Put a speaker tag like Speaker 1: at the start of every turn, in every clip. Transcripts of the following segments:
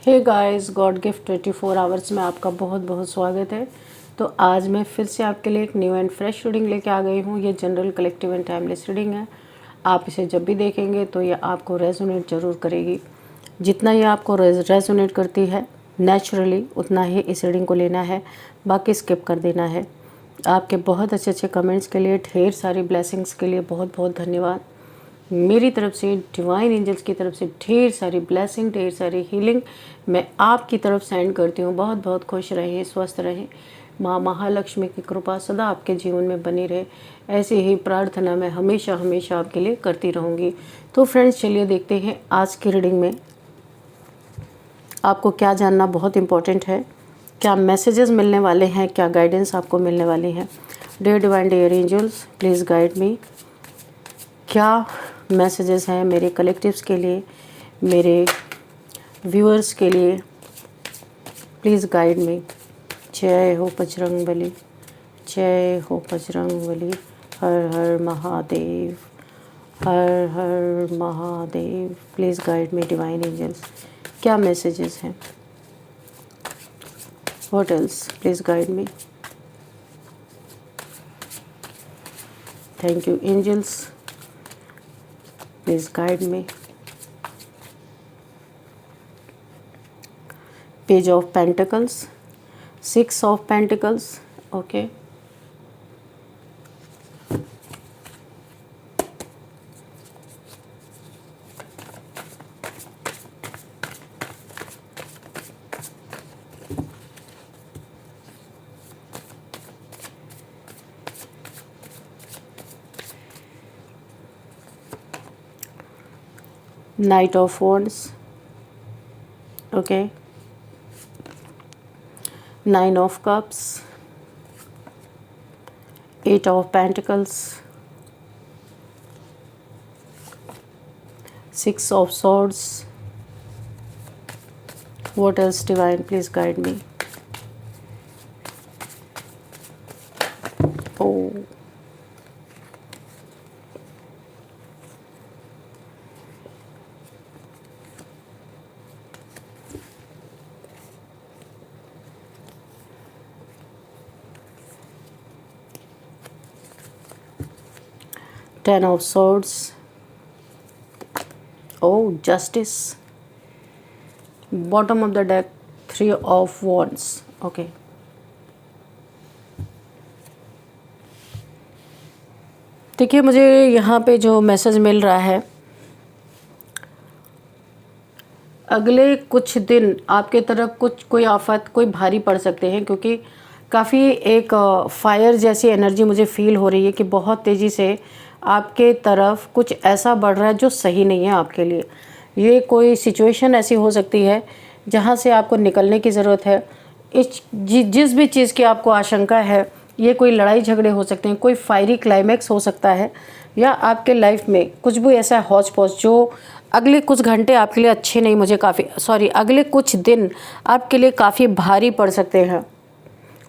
Speaker 1: हे guys, God gift 24 hours में आपका बहुत बहुत स्वागत है। तो आज मैं फिर से आपके लिए एक न्यू एंड फ्रेश रीडिंग लेके आ गई हूँ। ये general, collective and timeless reading है। आप इसे जब भी देखेंगे तो ये आपको रेजोनेट ज़रूर करेगी। जितना ये आपको रेजोनेट करती है नेचुरली, उतना ही इस रीडिंग को लेना है, बाकी स्किप कर देना है। आपके बहुत अच्छे अच्छे कमेंट्स के लिए, ढेर सारी ब्लेसिंग्स के लिए बहुत बहुत धन्यवाद। मेरी तरफ से, डिवाइन एंजल्स की तरफ से ढेर सारी ब्लेसिंग, ढेर सारी हीलिंग मैं आपकी तरफ सेंड करती हूँ। बहुत बहुत खुश रहें, स्वस्थ रहें। माँ महालक्ष्मी की कृपा सदा आपके जीवन में बनी रहे, ऐसी ही प्रार्थना मैं हमेशा हमेशा आपके लिए करती रहूँगी। तो फ्रेंड्स, चलिए देखते हैं आज की रीडिंग में आपको क्या जानना बहुत इम्पोर्टेंट है, क्या मैसेजेस मिलने वाले हैं, क्या गाइडेंस आपको मिलने वाली है। Dear divine, dear angels, please guide me. क्या मैसेजेस हैं मेरे कलेक्टिव्स के लिए, मेरे व्यूअर्स के लिए। Please guide me. जय हो बजरंगबली, जय हो बजरंगबली। हर हर महादेव, हर हर Mahadev. Please guide me divine angels. क्या मैसेजेस हैं? What else? Please guide me. Thank you angels, please guide me. Page of Pentacles, 6 of Pentacles, okay. Knight of Wands, okay. 9 of Cups, 8 of Pentacles, 6 of Swords. What else, divine? Please guide me. Oh. Ten of Swords. Oh, Justice. Bottom of the deck, 3 of Wands. Okay. देखिए, मुझे यहाँ पे जो message मिल रहा है, अगले कुछ दिन आपके तरफ कोई आफत, कोई भारी पड़ सकते हैं, क्योंकि काफ़ी एक फायर जैसी एनर्जी मुझे फील हो रही है कि बहुत तेज़ी से आपके तरफ कुछ ऐसा बढ़ रहा है जो सही नहीं है आपके लिए। ये कोई सिचुएशन ऐसी हो सकती है जहाँ से आपको निकलने की ज़रूरत है। जिस भी चीज़ की आपको आशंका है, ये कोई लड़ाई झगड़े हो सकते हैं, कोई फायरी क्लाइमैक्स हो सकता है, या आपके लाइफ में कुछ भी ऐसा हौच पौच जो अगले कुछ घंटे आपके लिए अच्छे नहीं, अगले कुछ दिन आपके लिए काफ़ी भारी पड़ सकते हैं।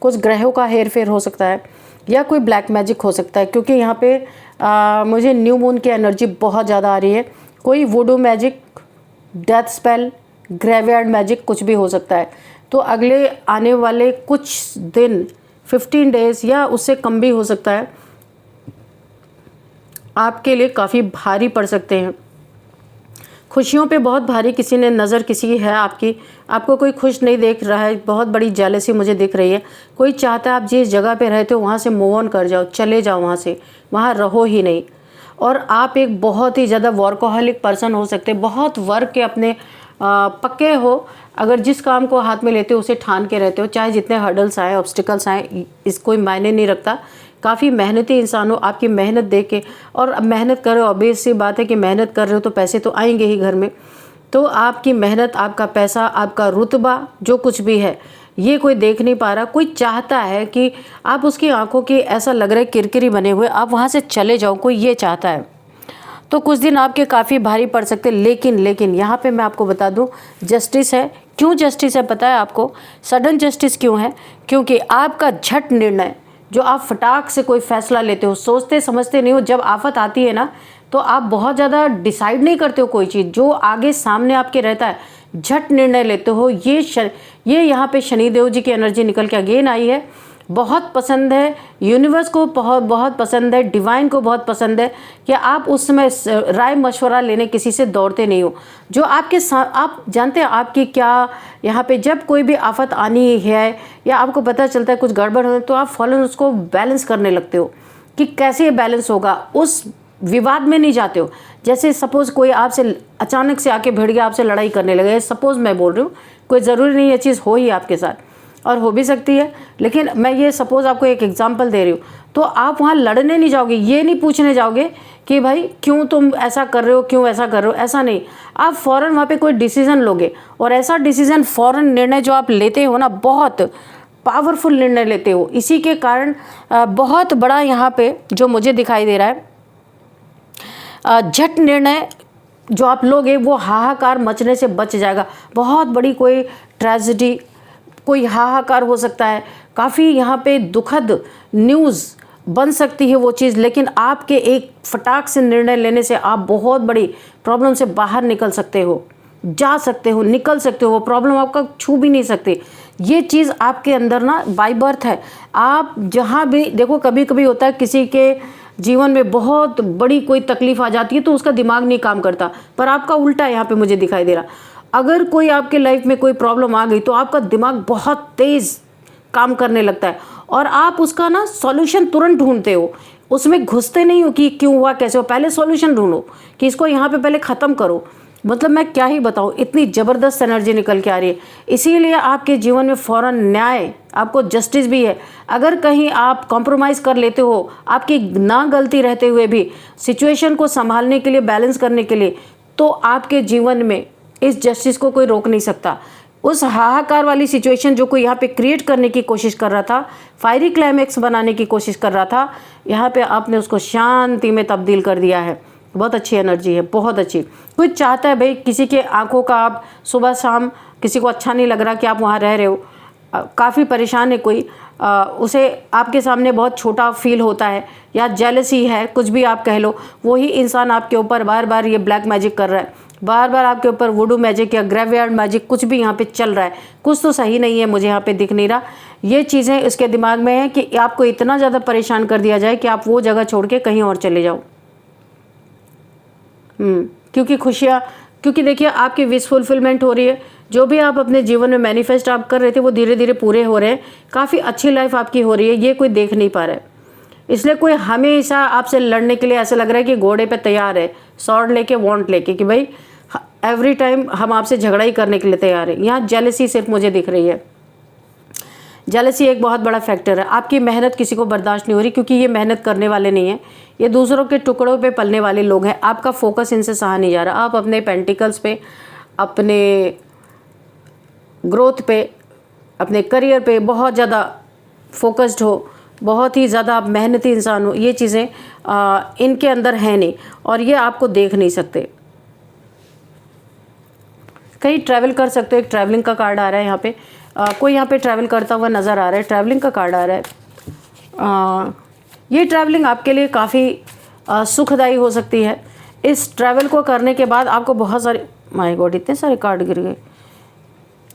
Speaker 1: कुछ ग्रहों का हेर फेर हो सकता है, या कोई ब्लैक मैजिक हो सकता है, क्योंकि यहाँ पे मुझे न्यू मून की एनर्जी बहुत ज़्यादा आ रही है। कोई वुडू magic, death spell, graveyard magic, कुछ भी हो सकता है। तो अगले आने वाले कुछ दिन, 15 डेज़ या उससे कम भी हो सकता है, आपके लिए काफ़ी भारी पड़ सकते हैं। खुशियों पे बहुत भारी किसी ने नज़र किसी है आपको कोई खुश नहीं देख रहा है, बहुत बड़ी जेलसी मुझे दिख रही है। कोई चाहता है आप जिस जगह पे रहते हो वहाँ से मूव ऑन कर जाओ, चले जाओ वहाँ से, वहाँ रहो ही नहीं। और आप एक बहुत ही ज़्यादा वर्कोहलिक पर्सन हो सकते हैं, बहुत वर्क के अपने पक्के हो। अगर जिस काम को हाथ में लेते हो उसे ठान के रहते हो, चाहे जितने हर्डल्स आए, ऑब्स्टिकल्स आए, इस कोई मायने नहीं रखता। काफ़ी मेहनती इंसान हो, आपकी मेहनत देख के, और मेहनत कर रहे हो, ऑब्वियस सी बात है कि मेहनत कर रहे हो तो पैसे तो आएंगे ही घर में। तो आपकी मेहनत, आपका पैसा, आपका रुतबा, जो कुछ भी है, ये कोई देख नहीं पा रहा। कोई चाहता है कि आप उसकी आंखों की, ऐसा लग रहा है किरकिरी बने हुए, आप वहाँ से चले जाओ, कोई ये चाहता है। तो कुछ दिन आपके काफ़ी भारी पड़ सकते, लेकिन यहाँ पे मैं आपको बता दूँ, जस्टिस है। क्यों जस्टिस है पता है आपको? सडन जस्टिस क्यों है? क्योंकि आपका झट निर्णय, जो आप फटाक से कोई फैसला लेते हो, सोचते समझते नहीं हो, जब आफत आती है ना, तो आप बहुत ज़्यादा डिसाइड नहीं करते हो कोई चीज़। जो आगे सामने आपके रहता है, झट निर्णय लेते हो। ये यहाँ पे शनिदेव जी की एनर्जी निकल के अगेन आई है। बहुत पसंद है, यूनिवर्स को बहुत पसंद है, डिवाइन को बहुत पसंद है कि आप उस समय राय मशवरा लेने किसी से दौड़ते नहीं हो। जो आपके साथ, आप जानते हैं आपकी क्या यहाँ पे जब कोई भी आफत आनी है या आपको पता चलता है कुछ गड़बड़ हो, तो आप फौरन उसको बैलेंस करने लगते हो कि कैसे ये बैलेंस होगा। उस विवाद में नहीं जाते हो। जैसे सपोज़ कोई आपसे अचानक से आके भिड़ गया, आपसे लड़ाई करने लगे, सपोज़ मैं बोल रही हूँ, कोई ज़रूरी नहीं ये चीज़ हो ही आपके साथ, और हो भी सकती है, लेकिन मैं ये सपोज़ आपको एक एग्जांपल दे रही हूँ। तो आप वहाँ लड़ने नहीं जाओगे, ये नहीं पूछने जाओगे कि भाई क्यों तुम ऐसा कर रहे हो, क्यों ऐसा कर रहे हो, ऐसा नहीं। आप फ़ौरन वहाँ पे कोई डिसीज़न लोगे, और ऐसा डिसीज़न फ़ौरन निर्णय जो आप लेते हो ना, बहुत पावरफुल निर्णय लेते हो। इसी के कारण बहुत बड़ा यहाँ पे जो मुझे दिखाई दे रहा है, झट निर्णय जो आप लोगे वो हाहाकार मचने से बच जाएगा। बहुत बड़ी कोई ट्रेजेडी, कोई हाहाकार हो सकता है, काफ़ी यहाँ पे दुखद न्यूज़ बन सकती है वो चीज़, लेकिन आपके एक फटाक से निर्णय लेने से आप बहुत बड़ी प्रॉब्लम से बाहर निकल सकते हो, जा सकते हो, निकल सकते हो। वो प्रॉब्लम आपका छू भी नहीं सकती। ये चीज़ आपके अंदर ना बाय बर्थ है। आप जहाँ भी देखो, कभी कभी होता है किसी के जीवन में बहुत बड़ी कोई तकलीफ आ जाती है तो उसका दिमाग नहीं काम करता, पर आपका उल्टा यहाँ पे मुझे दिखाई दे रहा। अगर कोई आपके लाइफ में कोई प्रॉब्लम आ गई तो आपका दिमाग बहुत तेज़ काम करने लगता है और आप उसका ना सॉल्यूशन तुरंत ढूंढते हो। उसमें घुसते नहीं हो कि क्यों हुआ, कैसे हो, पहले सॉल्यूशन ढूंढो कि इसको यहाँ पे पहले ख़त्म करो। मतलब मैं क्या ही बताऊँ, इतनी ज़बरदस्त एनर्जी निकल के आ रही है। इसीलिए आपके जीवन में फ़ौरन न्याय, आपको जस्टिस भी है। अगर कहीं आप कॉम्प्रोमाइज़ कर लेते हो, आपकी ना गलती रहते हुए भी सिचुएशन को संभालने के लिए, बैलेंस करने के लिए, तो आपके जीवन में इस जस्टिस को कोई रोक नहीं सकता। उस हाहाकार वाली सिचुएशन जो कोई यहाँ पे क्रिएट करने की कोशिश कर रहा था, फायरी क्लाइमैक्स बनाने की कोशिश कर रहा था, यहाँ पे आपने उसको शांति में तब्दील कर दिया है। बहुत अच्छी एनर्जी है, बहुत अच्छी। कोई चाहता है भाई किसी के आंखों का, आप सुबह शाम किसी को अच्छा नहीं लग रहा कि आप वहाँ रह रहे हो, काफ़ी परेशान है कोई, उसे आपके सामने बहुत छोटा फील होता है या जेलसी है, कुछ भी आप कह लो, वही इंसान आपके ऊपर बार बार ये ब्लैक मैजिक कर रहा है, बार बार आपके ऊपर वुडू मैजिक या ग्रेवयार्ड मैजिक कुछ भी यहाँ पे चल रहा है। कुछ तो सही नहीं है, मुझे यहाँ पे दिख नहीं रहा। ये चीज़ें उसके दिमाग में है कि आपको इतना ज़्यादा परेशान कर दिया जाए कि आप वो जगह छोड़ के कहीं और चले जाओ। क्योंकि खुशियाँ, क्योंकि देखिए आपकी विश फुलफिलमेंट हो रही है। जो भी आप अपने जीवन में मैनिफेस्ट आप कर रहे थे वो धीरे धीरे पूरे हो रहे हैं। काफ़ी अच्छी लाइफ आपकी हो रही है, ये कोई देख नहीं पा रहा है। इसलिए कोई हमेशा आपसे लड़ने के लिए ऐसा लग रहा है कि घोड़े पे तैयार है, स्वॉर्ड लेके, वॉन्ट लेके, कि भाई एवरी टाइम हम आपसे झगड़ा ही करने के लिए तैयार है। यहाँ जेलसी सिर्फ मुझे दिख रही है। जेलसी एक बहुत बड़ा फैक्टर है। आपकी मेहनत किसी को बर्दाश्त नहीं हो रही, क्योंकि ये मेहनत करने वाले नहीं हैं, ये दूसरों के टुकड़ों पे पलने वाले लोग हैं। आपका फोकस इनसे सहा नहीं जा रहा। आप अपने पेंटिकल्स पे, अपने ग्रोथ पे, अपने करियर पे बहुत ज़्यादा फोकस्ड हो, बहुत ही ज़्यादा आप मेहनती इंसान हो। ये चीज़ें इनके अंदर है नहीं और ये आपको देख नहीं सकते। कहीं ट्रैवल कर सकते हो। एक ट्रैवलिंग का कार्ड आ रहा है यहाँ पे। कोई यहाँ पे ट्रैवल करता हुआ नज़र आ रहा है, ट्रैवलिंग का कार्ड आ रहा है। ये ट्रैवलिंग आपके लिए काफ़ी सुखदायी हो सकती है। इस ट्रैवल को करने के बाद आपको बहुत सारे, माय गॉड इतने सारे कार्ड गिर गए।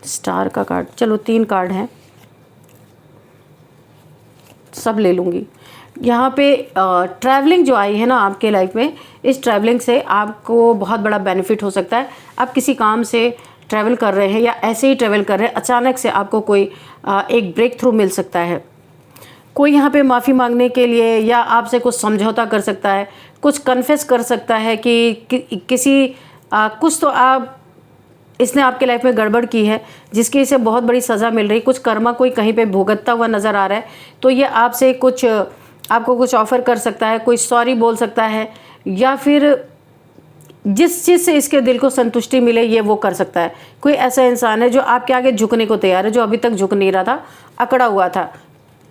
Speaker 1: स्टार का कार्ड, चलो 3 कार्ड हैं, सब ले लूँगी। यहाँ पे ट्रैवलिंग जो आई है ना आपके लाइफ में, इस ट्रैवलिंग से आपको बहुत बड़ा बेनिफिट हो सकता है। आप किसी काम से ट्रैवल कर रहे हैं या ऐसे ही ट्रैवल कर रहे हैं, अचानक से आपको कोई एक ब्रेक थ्रू मिल सकता है। कोई यहाँ पे माफ़ी मांगने के लिए या आपसे कुछ समझौता कर सकता है, कुछ कन्फेस कर सकता है कि किसी कुछ तो आप इसने आपके लाइफ में गड़बड़ की है जिसकी इसे बहुत बड़ी सज़ा मिल रही, कुछ कर्मा कोई कहीं पे भुगतता हुआ नज़र आ रहा है। तो ये आपसे कुछ, आपको कुछ ऑफ़र कर सकता है, कोई सॉरी बोल सकता है, या फिर जिस चीज़ से इसके दिल को संतुष्टि मिले ये वो कर सकता है। कोई ऐसा इंसान है जो आपके आगे झुकने को तैयार है, जो अभी तक झुक नहीं रहा था, अकड़ा हुआ था।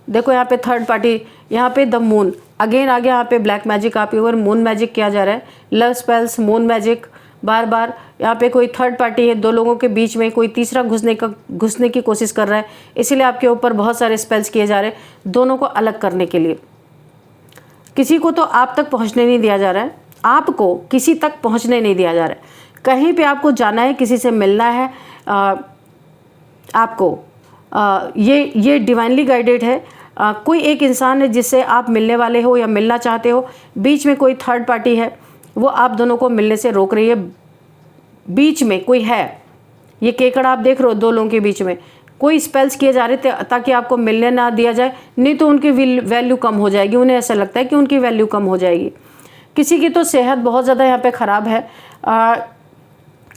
Speaker 1: देखो यहाँ पे थर्ड पार्टी, यहाँ पे द मून अगेन आ गया। यहाँ पे ब्लैक मैजिक आपके ऊपर मून मैजिक किया जा रहा है, लव स्पेल्स, मून मैजिक, बार बार यहाँ पे कोई थर्ड पार्टी है, 2 लोगों के बीच में कोई तीसरा घुसने की कोशिश कर रहा है, इसीलिए आपके ऊपर बहुत सारे स्पेल्स किए जा रहे हैं दोनों को अलग करने के लिए। किसी को तो आप तक पहुँचने नहीं दिया जा रहा है, आपको किसी तक पहुँचने नहीं दिया जा रहा है। कहीं पे आपको जाना है, किसी से मिलना है, आपको ये डिवाइनली गाइडेड है। कोई एक इंसान है जिससे आप मिलने वाले हो या मिलना चाहते हो, बीच में कोई थर्ड पार्टी है, वो आप दोनों को मिलने से रोक रही है। बीच में कोई है, ये केकड़ा आप देख रहे हो, दो लोगों के बीच में कोई स्पेल्स किए जा रहे थे ताकि आपको मिलने ना दिया जाए, नहीं तो उनकी वैल्यू कम हो जाएगी। उन्हें ऐसा लगता है कि उनकी वैल्यू कम हो जाएगी। किसी की तो सेहत बहुत ज़्यादा यहाँ पे ख़राब है।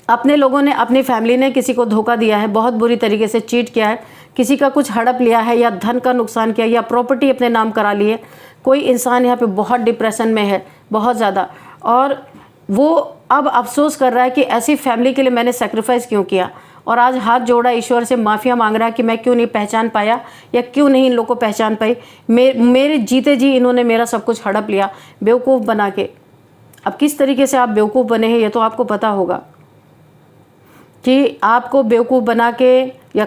Speaker 1: अपने लोगों ने, अपनी फैमिली ने किसी को धोखा दिया है, बहुत बुरी तरीके से चीट किया है, किसी का कुछ हड़प लिया है या धन का नुकसान किया या प्रॉपर्टी अपने नाम करा ली है। कोई इंसान यहाँ पे बहुत डिप्रेशन में है, बहुत ज़्यादा, और वो अब अफसोस कर रहा है कि ऐसी फैमिली के लिए मैंने सेक्रीफाइस क्यों किया, और आज हाथ जोड़ा ईश्वर से माफ़िया मांग रहा है कि मैं क्यों नहीं पहचान पाया या क्यों नहीं इन लोगों को पहचान पाई। मेरे जीते जी इन्होंने मेरा सब कुछ हड़प लिया बेवकूफ़ बना के। अब किस तरीके से आप बेवकूफ़ बने हैं ये तो आपको पता होगा कि आपको बेवकूफ़ बना के या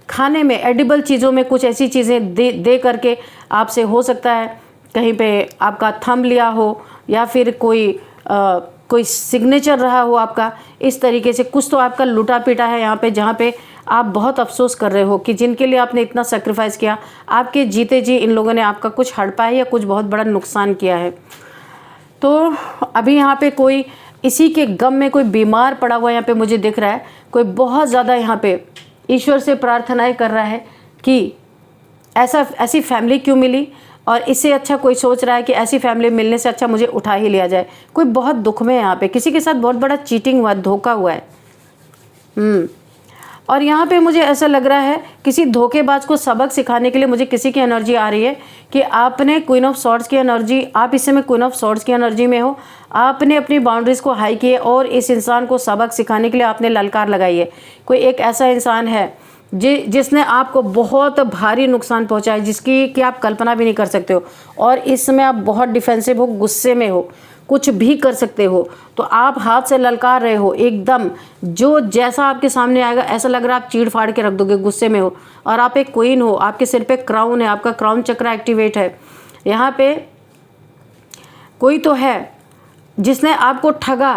Speaker 1: खाने में एडिबल चीज़ों में कुछ ऐसी चीज़ें दे करके आपसे हो सकता है कहीं पे आपका थंब लिया हो या फिर कोई सिग्नेचर रहा हो आपका। इस तरीके से कुछ तो आपका लूटा पीटा है यहाँ पे, जहाँ पे आप बहुत अफसोस कर रहे हो कि जिनके लिए आपने इतना सेक्रीफाइस किया, आपके जीते जी इन लोगों ने आपका कुछ हड़पा है या कुछ बहुत बड़ा नुकसान किया है। तो अभी यहाँ पे कोई इसी के गम में कोई बीमार पड़ा हुआ यहाँ पे मुझे दिख रहा है। कोई बहुत ज़्यादा यहाँ पे ईश्वर से प्रार्थनाएं कर रहा है कि ऐसी फैमिली क्यों मिली, और इससे अच्छा कोई सोच रहा है कि ऐसी फैमिली मिलने से अच्छा मुझे उठा ही लिया जाए। कोई बहुत दुख में है यहाँ पे, किसी के साथ बहुत बड़ा चीटिंग हुआ, धोखा हुआ है। और यहाँ पे मुझे ऐसा लग रहा है किसी धोखेबाज को सबक सिखाने के लिए मुझे किसी की एनर्जी आ रही है कि आपने क्वीन ऑफ सॉर्ड्स की एनर्जी, आप इस समय क्वीन ऑफ सॉर्ड्स की एनर्जी में हो। आपने अपनी बाउंड्रीज़ को हाई किए और इस इंसान को सबक सिखाने के लिए आपने ललकार लगाई है। कोई एक ऐसा इंसान है जिसने आपको बहुत भारी नुकसान पहुंचाया, जिसकी कि आप कल्पना भी नहीं कर सकते हो, और इस समय आप बहुत डिफेंसिव हो, गुस्से में हो, कुछ भी कर सकते हो। तो आप हाथ से ललकार रहे हो एकदम, जो जैसा आपके सामने आएगा ऐसा लग रहा है आप चीड़ फाड़ के रख दोगे, गुस्से में हो। और आप एक क्वीन हो, आपके सिर पे क्राउन है, आपका क्राउन चक्र एक्टिवेट है। यहाँ पे कोई तो है जिसने आपको ठगा,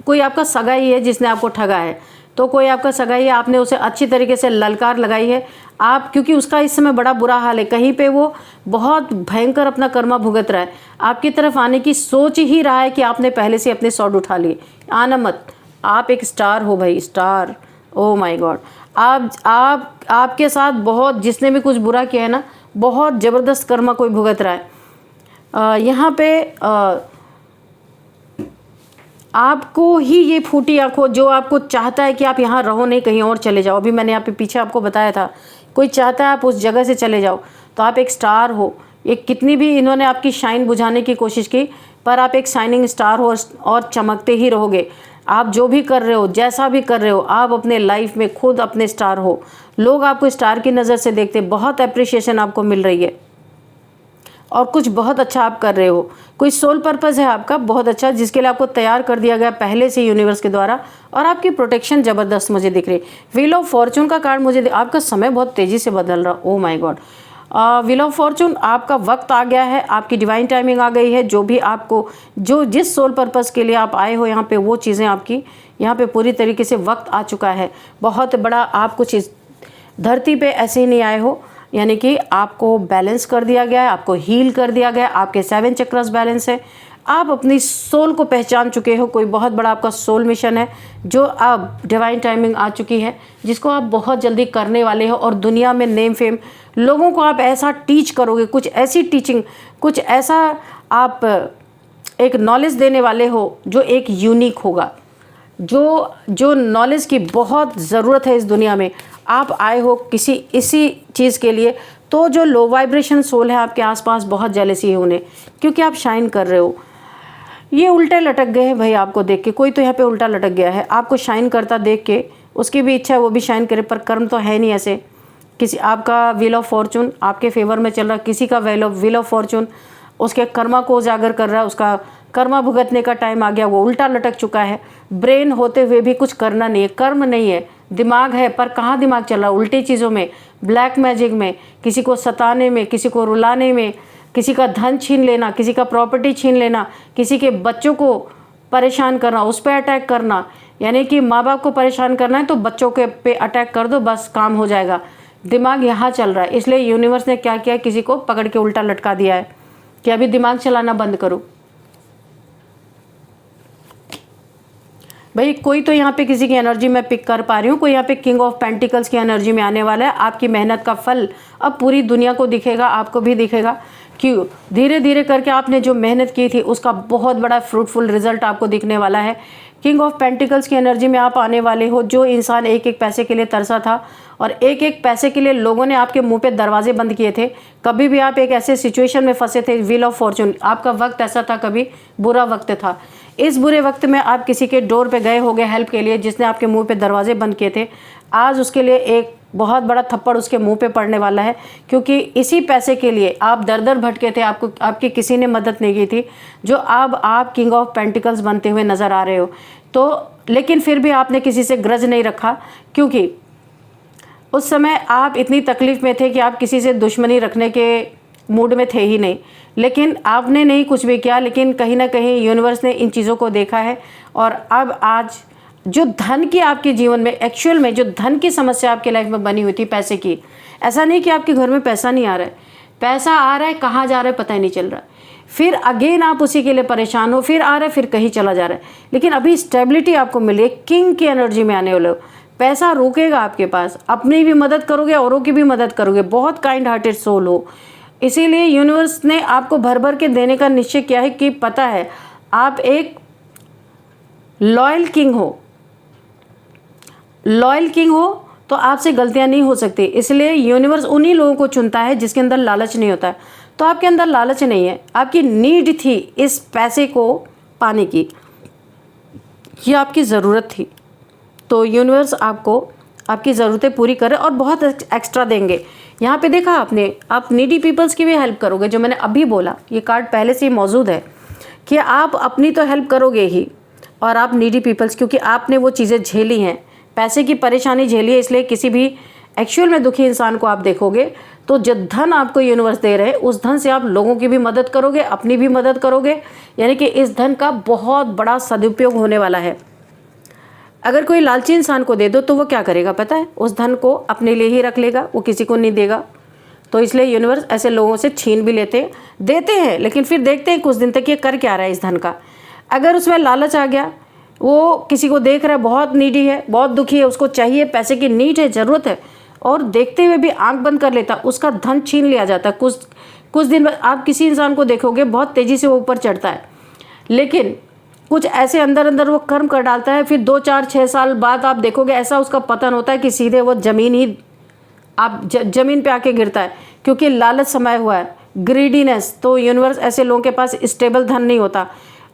Speaker 1: कोई आपका सगा ही है जिसने आपको ठगा है। तो कोई आपका सगा ही है, आपने उसे अच्छी तरीके से ललकार लगाई है आप, क्योंकि उसका इस समय बड़ा बुरा हाल है। कहीं पे वो बहुत भयंकर अपना कर्मा भुगत रहा है, आपकी तरफ आने की सोच ही रहा है कि आपने पहले से अपने सॉर्ड उठा लिए। आना मत, आप एक स्टार हो भाई, स्टार। ओ माय गॉड, आपके साथ बहुत, जिसने भी कुछ बुरा किया है ना, बहुत ज़बरदस्त कर्मा कोई भुगत रहा है। यहाँ पे आपको ही ये फूटी आंखों, जो आपको चाहता है कि आप यहाँ रहो नहीं, कहीं और चले जाओ। अभी मैंने यहाँ पे पीछे आपको बताया था, कोई चाहता है आप उस जगह से चले जाओ। तो आप एक स्टार हो, ये कितनी भी इन्होंने आपकी शाइन बुझाने की कोशिश की, पर आप एक शाइनिंग स्टार हो और चमकते ही रहोगे। आप जो भी कर रहे हो, जैसा भी कर रहे हो, आप अपने लाइफ में खुद अपने स्टार हो। लोग आपको स्टार की नज़र से देखते, बहुत अप्रिशिएशन आपको मिल रही है और कुछ बहुत अच्छा आप कर रहे हो। कोई सोल पर्पस है आपका बहुत अच्छा, जिसके लिए आपको तैयार कर दिया गया पहले से यूनिवर्स के द्वारा, और आपकी प्रोटेक्शन ज़बरदस्त मुझे दिख रही है। व्हील ऑफ फॉर्चून का कार्ड मुझे, आपका समय बहुत तेज़ी से बदल रहा। Oh my God, wheel of Fortune, आपका वक्त आ गया है, आपकी डिवाइन टाइमिंग आ गई है। जो भी आपको, जो जिस सोल पर्पस के लिए आप आए हो यहाँ पे, वो चीज़ें आपकी यहाँ पे पूरी तरीके से वक्त आ चुका है। बहुत बड़ा, आप कुछ इस धरती पे ऐसे ही नहीं आए हो, यानी कि आपको बैलेंस कर दिया गया है, आपको हील कर दिया गया है, आपके 7 चक्रस बैलेंस है। आप अपनी सोल को पहचान चुके हो, कोई बहुत बड़ा आपका सोल मिशन है जो अब डिवाइन टाइमिंग आ चुकी है, जिसको आप बहुत जल्दी करने वाले हो। और दुनिया में नेम फेम, लोगों को आप ऐसा टीच करोगे, कुछ ऐसी टीचिंग, कुछ ऐसा आप एक नॉलेज देने वाले हो जो एक यूनिक होगा, जो नॉलेज की बहुत ज़रूरत है इस दुनिया में। आप आए हो इसी चीज़ के लिए। तो जो लो वाइब्रेशन सोल है आपके आसपास, बहुत जेलसी है उन्हें, क्योंकि आप शाइन कर रहे हो। ये उल्टे लटक गए हैं भाई आपको देख के, कोई तो यहाँ पे उल्टा लटक गया है आपको शाइन करता देख के। उसकी भी इच्छा है वो भी शाइन करे, पर कर्म तो है नहीं ऐसे। किसी, आपका व्हील ऑफ फॉर्चून आपके फेवर में चल रहा है, किसी का व्हील ऑफ फॉर्चून उसके कर्मा को उजागर कर रहा है, उसका कर्मा भुगतने का टाइम आ गया, वो उल्टा लटक चुका है। ब्रेन होते हुए भी कुछ करना नहीं है, कर्म नहीं है, दिमाग है पर कहाँ दिमाग चल रहा है, उल्टी चीज़ों में, ब्लैक मैजिक में, किसी को सताने में, किसी को रुलाने में, किसी का धन छीन लेना, किसी का प्रॉपर्टी छीन लेना, किसी के बच्चों को परेशान करना, उस पर अटैक करना, यानी कि माँ बाप को परेशान करना है तो बच्चों के पे अटैक कर दो, बस काम हो जाएगा। दिमाग यहाँ चल रहा है, इसलिए यूनिवर्स ने क्या किया, किसी को पकड़ के उल्टा लटका दिया है कि अभी दिमाग चलाना बंद करो। भाई कोई तो यहाँ पे किसी की एनर्जी मैं पिक कर पा रही हूँ, कोई यहाँ पे किंग ऑफ पेंटिकल्स की एनर्जी में आने वाला है। आपकी मेहनत का फल अब पूरी दुनिया को दिखेगा, आपको भी दिखेगा। क्यों? धीरे धीरे करके आपने जो मेहनत की थी उसका बहुत बड़ा फ्रूटफुल रिजल्ट आपको दिखने वाला है। किंग ऑफ पेंटिकल्स की एनर्जी में आप आने वाले हो। जो इंसान एक एक पैसे के लिए तरसा था और एक एक पैसे के लिए लोगों ने आपके मुंह पे दरवाजे बंद किए थे, कभी भी आप एक ऐसे सिचुएशन में फंसे थे, व्हील ऑफ फॉर्चून, आपका वक्त ऐसा था, कभी बुरा वक्त था। इस बुरे वक्त में आप किसी के डोर पे गए होगे हेल्प के लिए, जिसने आपके मुंह पे दरवाजे बंद किए थे। आज उसके लिए एक बहुत बड़ा थप्पड़ उसके मुंह पे पड़ने वाला है, क्योंकि इसी पैसे के लिए आप दर दर भटके थे, आपको आपकी किसी ने मदद नहीं की थी, जो अब आप किंग ऑफ पेंटिकल्स बनते हुए नज़र आ रहे हो। तो लेकिन फिर भी आपने किसी से ग्रज नहीं रखा, क्योंकि उस समय आप इतनी तकलीफ़ में थे कि आप किसी से दुश्मनी रखने के मूड में थे ही नहीं। लेकिन आपने नहीं कुछ भी किया, लेकिन कहीं ना कहीं यूनिवर्स ने इन चीज़ों को देखा है। और अब आज जो धन की आपके जीवन में, एक्चुअल में जो धन की समस्या आपके लाइफ में बनी हुई थी, पैसे की, ऐसा नहीं कि आपके घर में पैसा नहीं आ रहा है, पैसा आ रहा है, कहाँ जा रहा है पता ही नहीं चल रहा है। फिर अगेन आप उसी के लिए परेशान हो, फिर आ रहा है, फिर कहीं चला जा रहा है। लेकिन अभी स्टेबिलिटी आपको मिल रही है, किंग की एनर्जी में आने वाले हो। पैसा रुकेगा आपके पास, अपनी भी मदद करोगे, औरों की भी मदद करोगे, बहुत काइंड हार्टेड सोल हो। इसीलिए यूनिवर्स ने आपको भर भर के देने का निश्चय किया है कि पता है आप एक लॉयल किंग हो। लॉयल किंग हो तो आपसे गलतियां नहीं हो सकती। इसलिए यूनिवर्स उन्हीं लोगों को चुनता है जिसके अंदर लालच नहीं होता है। तो आपके अंदर लालच नहीं है, आपकी नीड थी इस पैसे को पाने की, ये आपकी ज़रूरत थी। तो यूनिवर्स आपको आपकी ज़रूरतें पूरी करे और बहुत एक्स्ट्रा देंगे। यहाँ पे देखा आपने, आप नीडी पीपल्स की भी हेल्प करोगे, जो मैंने अभी बोला, ये कार्ड पहले से ही मौजूद है कि आप अपनी तो हेल्प करोगे ही, और आप नीडी पीपल्स, क्योंकि आपने वो चीज़ें झेली हैं, पैसे की परेशानी झेली है, इसलिए किसी भी एक्चुअल में दुखी इंसान को आप देखोगे तो जो धन आपको यूनिवर्स दे रहे हैं उस धन से आप लोगों की भी मदद करोगे, अपनी भी मदद करोगे। यानी कि इस धन का बहुत बड़ा सदुपयोग होने वाला है। अगर कोई लालची इंसान को दे दो तो वो क्या करेगा पता है, उस धन को अपने लिए ही रख लेगा, वो किसी को नहीं देगा। तो इसलिए यूनिवर्स ऐसे लोगों से छीन भी देते हैं, लेकिन फिर देखते हैं कुछ दिन तक ये कर क्या रहा है इस धन का। अगर उसमें लालच आ गया, वो किसी को देख रहा है बहुत नीडी है, बहुत दुखी है, उसको चाहिए, पैसे की नीड है, ज़रूरत है, और देखते हुए भी आंख बंद कर लेता, उसका धन छीन लिया जाता है। कुछ दिन बाद आप किसी इंसान को देखोगे बहुत तेज़ी से वो ऊपर चढ़ता है, लेकिन कुछ ऐसे अंदर अंदर वो कर्म कर डालता है, फिर 2 4 6 साल बाद आप देखोगे ऐसा उसका पतन होता है कि सीधे वो ज़मीन पे आके गिरता है, क्योंकि लालच समाया हुआ है, ग्रीडीनेस। तो यूनिवर्स ऐसे लोगों के पास स्टेबल धन नहीं होता।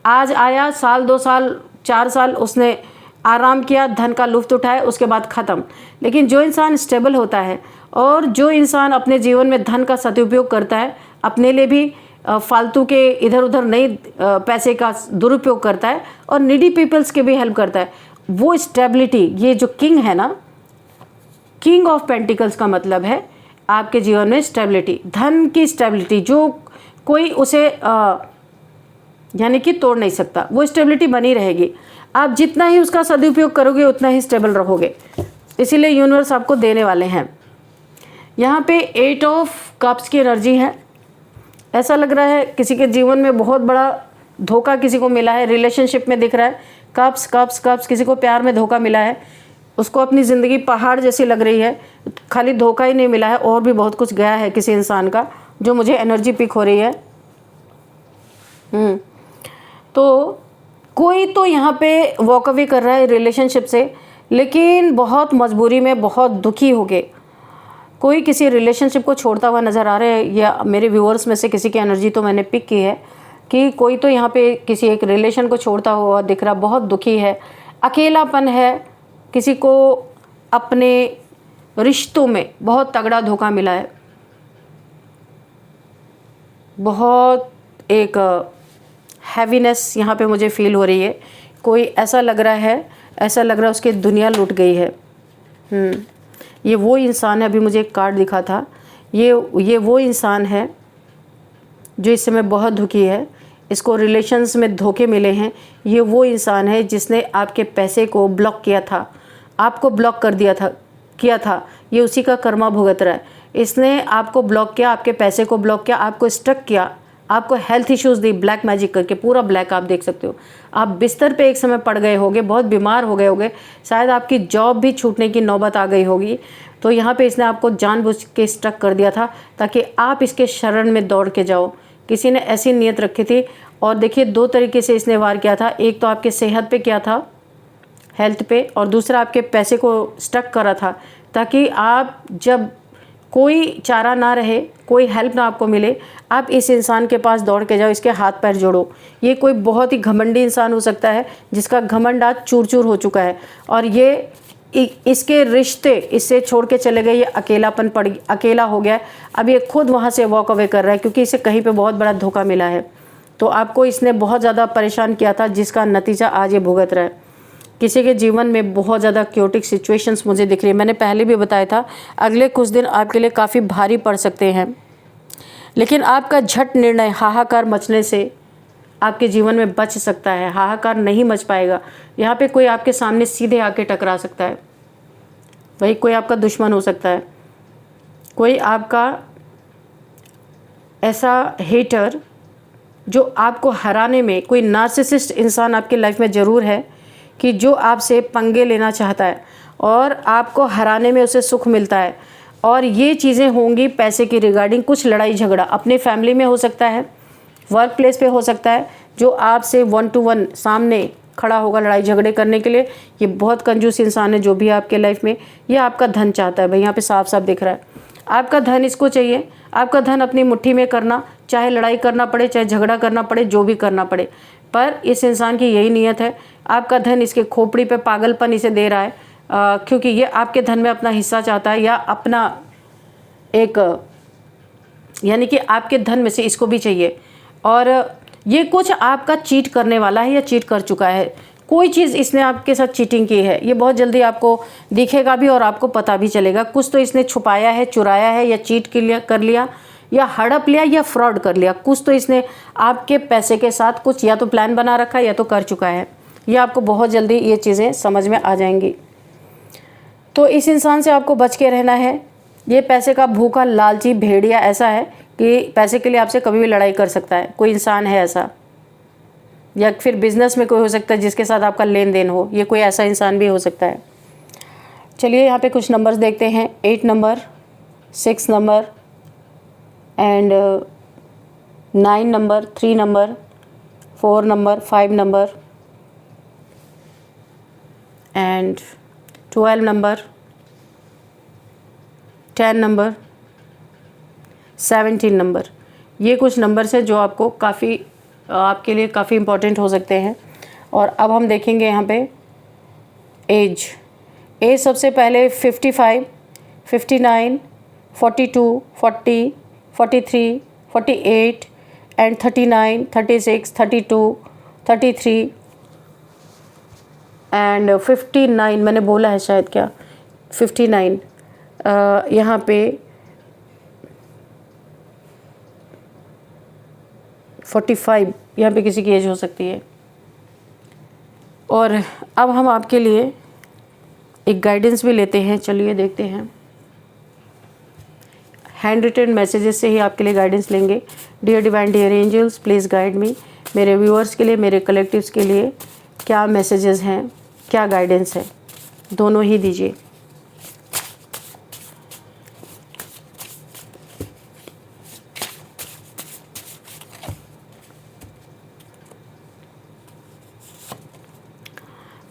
Speaker 1: आज आया, साल 2 साल 4 साल उसने आराम किया, धन का लुत्फ़ उठाया, उसके बाद ख़त्म। लेकिन जो इंसान स्टेबल होता है और जो इंसान अपने जीवन में धन का सदुपयोग करता है, अपने लिए भी फालतू के इधर उधर नहीं पैसे का दुरुपयोग करता है और नीडी पीपल्स के भी हेल्प करता है, वो स्टेबिलिटी, ये जो किंग है ना, किंग ऑफ पेंटिकल्स का मतलब है आपके जीवन में स्टेबिलिटी, धन की स्टेबिलिटी, जो कोई उसे यानी कि तोड़ नहीं सकता, वो स्टेबिलिटी बनी रहेगी। आप जितना ही उसका सदुपयोग करोगे उतना ही स्टेबल रहोगे। इसीलिए यूनिवर्स आपको देने वाले हैं। यहाँ पे 8 ऑफ कप्स की एनर्जी है। ऐसा लग रहा है किसी के जीवन में बहुत बड़ा धोखा किसी को मिला है, रिलेशनशिप में दिख रहा है, कप्स कप्स कप्स, किसी को प्यार में धोखा मिला है, उसको अपनी ज़िंदगी पहाड़ जैसी लग रही है। खाली धोखा ही नहीं मिला है, और भी बहुत कुछ गया है किसी इंसान का, जो मुझे एनर्जी पिक हो रही है। तो कोई तो यहाँ पे वॉक अवे कर रहा है रिलेशनशिप से, लेकिन बहुत मजबूरी में, बहुत दुखी हो गए। कोई किसी रिलेशनशिप को छोड़ता हुआ नज़र आ रहा है, या मेरे व्यूअर्स में से किसी की एनर्जी तो मैंने पिक की है कि कोई तो यहाँ पे किसी एक रिलेशन को छोड़ता हुआ दिख रहा, बहुत दुखी है, अकेलापन है, किसी को अपने रिश्तों में बहुत तगड़ा धोखा मिला है, बहुत एक हैवीनेस यहाँ पे मुझे फील हो रही है। कोई ऐसा लग रहा है उसकी दुनिया लूट गई है। ये वो इंसान है, अभी मुझे एक कार्ड दिखा था, ये वो इंसान है जो इस समय बहुत दुखी है। इसको रिलेशंस में धोखे मिले हैं, ये वो इंसान है जिसने आपके पैसे को ब्लॉक किया था, आपको ब्लॉक कर दिया था किया था। ये उसी का कर्मा भुगत रहा है। इसने आपको ब्लॉक किया, आपके पैसे को ब्लॉक किया, आपको स्टक किया, आपको हेल्थ इश्यूज़ दी, ब्लैक मैजिक करके। पूरा ब्लैक आप देख सकते हो। आप बिस्तर पे एक समय पड़ गए होगे, बहुत बीमार हो गए होगे, शायद आपकी जॉब भी छूटने की नौबत आ गई होगी। तो यहाँ पे इसने आपको जानबूझ के स्टक कर दिया था ताकि आप इसके शरण में दौड़ के जाओ। किसी ने ऐसी नीयत रखी थी। और देखिए 2 तरीके से इसने वार किया था। एक तो आपके सेहत पे किया था, हेल्थ पे, और दूसरा आपके पैसे को स्टक करा था ताकि आप जब कोई चारा ना रहे, कोई हेल्प ना आपको मिले, आप इस इंसान के पास दौड़ के जाओ, इसके हाथ पैर जोड़ो। ये कोई बहुत ही घमंडी इंसान हो सकता है जिसका घमंड आज चूर चूर हो चुका है और ये इसके रिश्ते इससे छोड़ के चले गए, ये अकेला हो गया है। अब ये खुद वहाँ से वॉक अवे कर रहा है क्योंकि इसे कहीं पे बहुत बड़ा धोखा मिला है। तो आपको इसने बहुत ज़्यादा परेशान किया था जिसका नतीजा आज ये भुगत रहा है। किसी के जीवन में बहुत ज़्यादा क्योटिक सिचुएशंस मुझे दिख रही है। मैंने पहले भी बताया था अगले कुछ दिन आपके लिए काफ़ी भारी पड़ सकते हैं, लेकिन आपका झट निर्णय हाहाकार मचने से आपके जीवन में बच सकता है। हाहाकार नहीं मच पाएगा। यहाँ पे कोई आपके सामने सीधे आके टकरा सकता है, वही कोई आपका दुश्मन हो सकता है, कोई आपका ऐसा हेटर जो आपको हराने में, कोई नार्सिसिस्ट इंसान आपकी लाइफ में ज़रूर है कि जो आपसे पंगे लेना चाहता है और आपको हराने में उसे सुख मिलता है। और ये चीज़ें होंगी पैसे की रिगार्डिंग। कुछ लड़ाई झगड़ा अपने फैमिली में हो सकता है, वर्क प्लेस पे हो सकता है, जो आपसे 1 to 1 सामने खड़ा होगा लड़ाई झगड़े करने के लिए। ये बहुत कंजूस इंसान है जो भी आपके लाइफ में, ये आपका धन चाहता है। भाई यहाँ पे साफ साफ दिख रहा है आपका धन इसको चाहिए। आपका धन अपनी मुट्ठी में करना, चाहे लड़ाई करना पड़े, चाहे झगड़ा करना पड़े, जो भी करना पड़े, पर इस इंसान की यही नीयत है। आपका धन इसके खोपड़ी पे पागलपन इसे दे रहा है क्योंकि ये आपके धन में अपना हिस्सा चाहता है या अपना एक, यानी कि आपके धन में से इसको भी चाहिए। और ये कुछ आपका चीट करने वाला है या चीट कर चुका है। कोई चीज़ इसने आपके साथ चीटिंग की है, ये बहुत जल्दी आपको दिखेगा भी और आपको पता भी चलेगा। कुछ तो इसने छुपाया है, चुराया है, या चीट कर लिया, या हड़प लिया, या फ्रॉड कर लिया। कुछ तो इसने आपके पैसे के साथ कुछ या तो प्लान बना रखा है या तो कर चुका है। ये आपको बहुत जल्दी ये चीज़ें समझ में आ जाएंगी। तो इस इंसान से आपको बच के रहना है। ये पैसे का भूखा लालची भेड़िया ऐसा है कि पैसे के लिए आपसे कभी भी लड़ाई कर सकता है। कोई इंसान है ऐसा, या फिर बिजनेस में कोई हो सकता है जिसके साथ आपका लेन देन हो, ये कोई ऐसा इंसान भी हो सकता है। चलिए यहाँ पे कुछ नंबर्स देखते हैं। 8 number, 6 number and 9 number, 3 number, 4 number, 5 number and 12 number, 10 number, 17 number. ये कुछ नंबर्स है जो आपको आपके लिए काफ़ी इम्पोर्टेंट हो सकते हैं। और अब हम देखेंगे यहाँ पे एज सबसे पहले 55, 59, 42, 40, 43, 48 एंड 39, 36, 32, 33 एंड 59 मैंने बोला है शायद, क्या 59 यहाँ पे 45 यहाँ पे किसी की एज हो सकती है। और अब हम आपके लिए एक गाइडेंस भी लेते हैं। चलिए देखते हैं, हैंड रिटन मैसेजेस से ही आपके लिए गाइडेंस लेंगे। Dear divine, dear angels, please guide me. मेरे व्यूअर्स के लिए, मेरे कलेक्टिव्स के लिए क्या मैसेजेस हैं, क्या गाइडेंस है, दोनों ही दीजिए।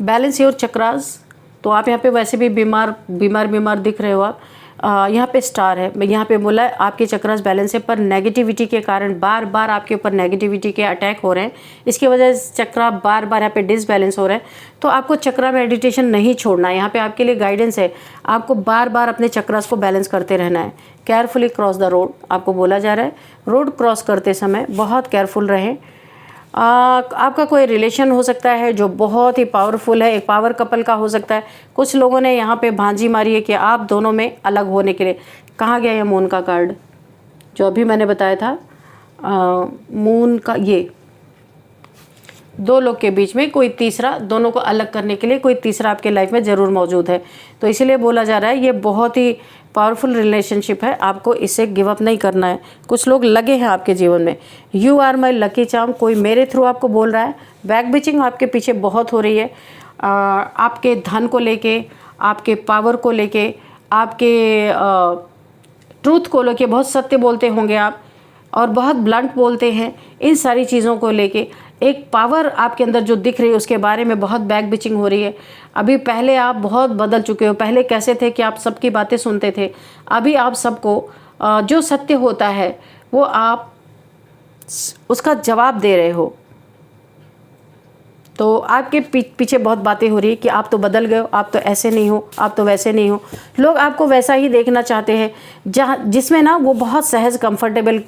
Speaker 1: Balance your chakras. तो आप यहाँ पे वैसे भी बीमार दिख रहे हो आप। यहाँ पे स्टार है, मैं यहाँ पे बोला है आपके चक्रास बैलेंस है, पर नेगेटिविटी के कारण बार बार आपके ऊपर नेगेटिविटी के अटैक हो रहे हैं। इसकी वजह से चक्रा बार बार यहाँ पे डिसबैलेंस हो रहा है। तो आपको चक्रा मेडिटेशन नहीं छोड़ना है। यहाँ पे आपके लिए गाइडेंस है, आपको बार बार अपने चक्रास को बैलेंस करते रहना है। केयरफुली क्रॉस द रोड, आपको बोला जा रहा है रोड क्रॉस करते समय बहुत केयरफुल रहें। आपका कोई रिलेशन हो सकता है जो बहुत ही पावरफुल है, एक पावर कपल का हो सकता है। कुछ लोगों ने यहाँ पे भांजी मारी है कि आप दोनों में अलग होने के लिए। कहाँ गया ये मून का कार्ड जो अभी मैंने बताया था, मून का, ये दो लोग के बीच में कोई तीसरा, दोनों को अलग करने के लिए कोई तीसरा आपके लाइफ में ज़रूर मौजूद है। तो इसीलिए बोला जा रहा है ये बहुत ही पावरफुल रिलेशनशिप है, आपको इसे गिव अप नहीं करना है। कुछ लोग लगे हैं आपके जीवन में। You are my lucky charm, कोई मेरे थ्रू आपको बोल रहा है। बैक बिचिंग आपके पीछे बहुत हो रही है, आपके धन को लेके, आपके पावर को लेके, आपके ट्रूथ को लेके बहुत सत्य बोलते होंगे आप और बहुत ब्लंट बोलते हैं। इन सारी चीज़ों को लेके एक पावर आपके अंदर जो दिख रही है उसके बारे में बहुत बैक बिचिंग हो रही है। अभी पहले आप बहुत बदल चुके हो। पहले कैसे थे कि आप सबकी बातें सुनते थे, अभी आप सबको जो सत्य होता है वो आप उसका जवाब दे रहे हो। तो आपके पीछे बहुत बातें हो रही है कि आप तो बदल गए हो, आप तो ऐसे नहीं हो, आप तो वैसे नहीं हो। लोग आपको वैसा ही देखना चाहते हैं जहाँ जिसमें ना वो बहुत सहज कंफर्टेबल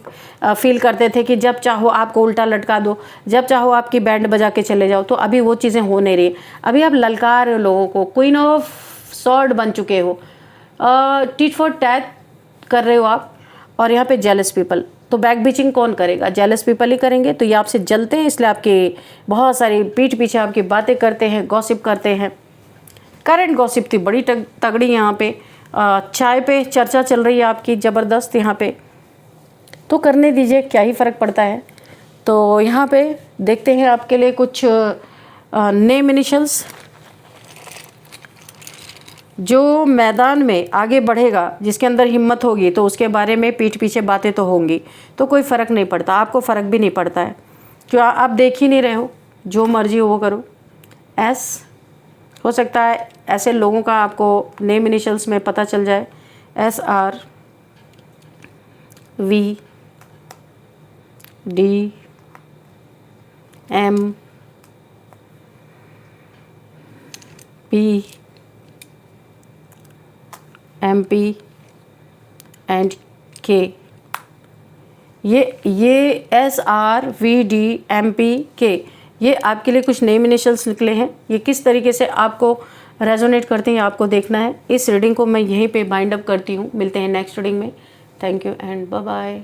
Speaker 1: फील करते थे कि जब चाहो आपको उल्टा लटका दो, जब चाहो आपकी बैंड बजा के चले जाओ। तो अभी वो चीज़ें हो नहीं रही। अभी आप ललकार रहे हो लोगों को, क्वीन ऑफ सॉर्ड बन चुके हो, टिट फॉर टैट कर रहे हो आप। और यहाँ पे जेलस पीपल, तो बैक बिचिंग कौन करेगा? जेलस पीपल ही करेंगे। तो ये आपसे जलते हैं, इसलिए आपके बहुत सारी पीठ पीछे आपकी बातें करते हैं, गॉसिप करते हैं। करंट गॉसिप थी बड़ी तगड़ी यहाँ पे। चाय पे चर्चा चल रही है आपकी ज़बरदस्त यहाँ पे, तो करने दीजिए, क्या ही फ़र्क पड़ता है। तो यहाँ पे देखते हैं आपके लिए कुछ नेम इनिशियल्स। जो मैदान में आगे बढ़ेगा, जिसके अंदर हिम्मत होगी, तो उसके बारे में पीठ पीछे बातें तो होंगी, तो कोई फ़र्क नहीं पड़ता। आपको फ़र्क भी नहीं पड़ता है, क्यों? आप देख ही नहीं रहे हो, जो मर्जी हो वो करो। एस हो सकता है ऐसे लोगों का आपको नेम इनिशियल्स में पता चल जाए। SR V D M P MP and K। ये SR V D MP K ये आपके लिए कुछ नेम इनिशियल्स निकले हैं। ये किस तरीके से आपको रेजोनेट करते हैं आपको देखना है। इस रीडिंग को मैं यहीं पे बाइंड अप करती हूँ। मिलते हैं नेक्स्ट रीडिंग में। Thank you and bye bye.